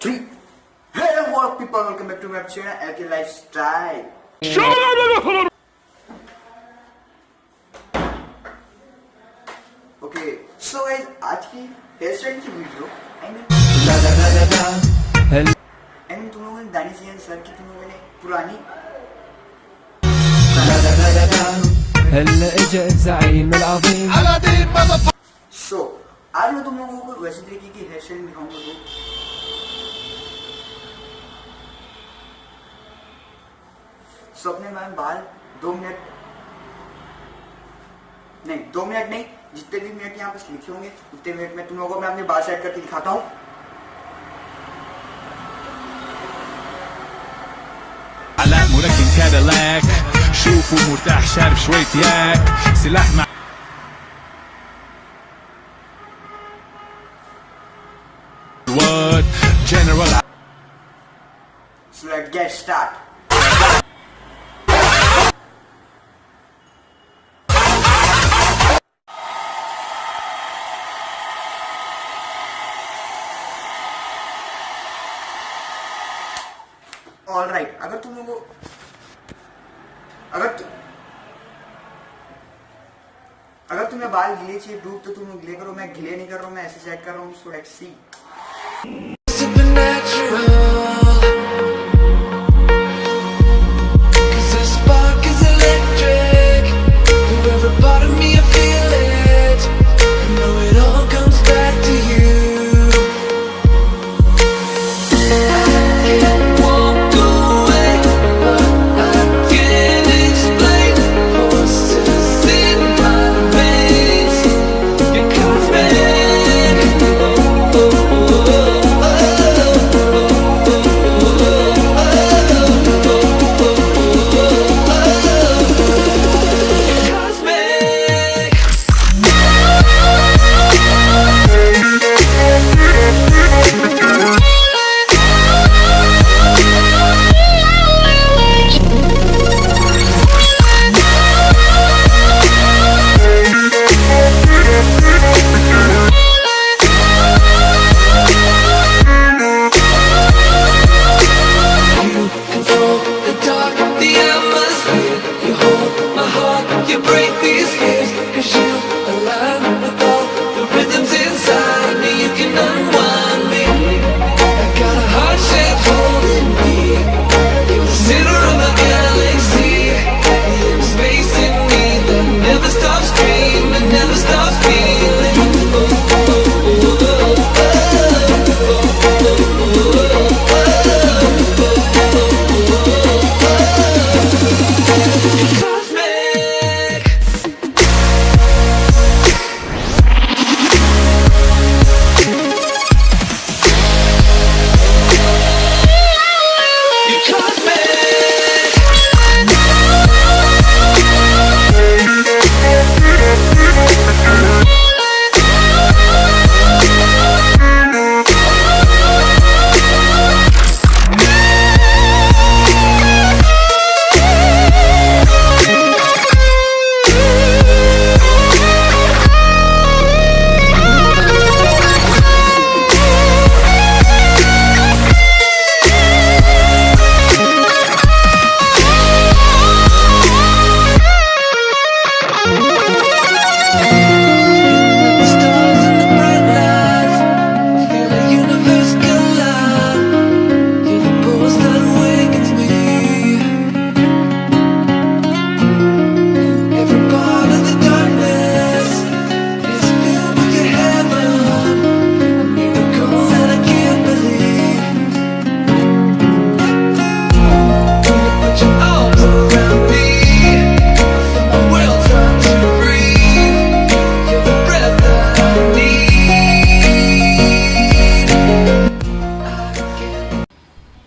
3. Hello what up people, welcome back to my channel LK Lifestyle. Okay, so guys आज की hair style की video and तुम लोगों ने दानिश ज़ेहन सर की तुम लोगों ने पुरानी هلا اجا الزعيم العظيم सो आज मैं तुम लोगों को वैसे तरीके की हेयर स्टाइल दिखाऊंगा तो अपने मैं बाल 2 मिनट नहीं जितने भी मिनट यहाँ पे लिखे होंगे उतने मिनट में तुम लोगों को मैं अपने बाल सेट करके दिखाता हूँ। مركب كاديلاك شوفوا مرتاح شارب شوية ياك سلاح مع جنرال. So let's get started. Alright, अगर तुम लोगों को अगर तुम्हें बाल गिले चाहिए डूब तो तुम गिले करो, मैं गिले नहीं कर रहा हूँ, मैं ऐसे सेट कर रहा हूँ। So let's see.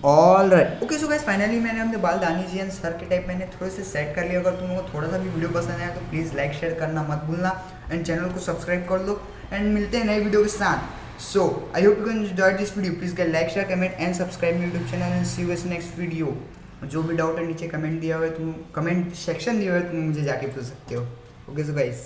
Alright okay so guys finally मैंने अपने बाल दानिश ज़ेहन सर के टाइप मैंने थोड़े से सेट कर लिया। अगर तुम लोगों को थोड़ा सा भी वीडियो पसंद आया तो प्लीज़ लाइक शेयर करना मत भूलना एंड चैनल को सब्सक्राइब कर दो एंड मिलते हैं नई वीडियो के साथ। So I hope you can enjoy this video. Please get like share comment and subscribe my YouTube channel and see you in next video. जो भी डाउट है नीचे कमेंट दिया हुआ है, तुम कमेंट सेक्शन दिया हुआ है, तुम मुझे जाके पूछ सकते हो। Okay so guys.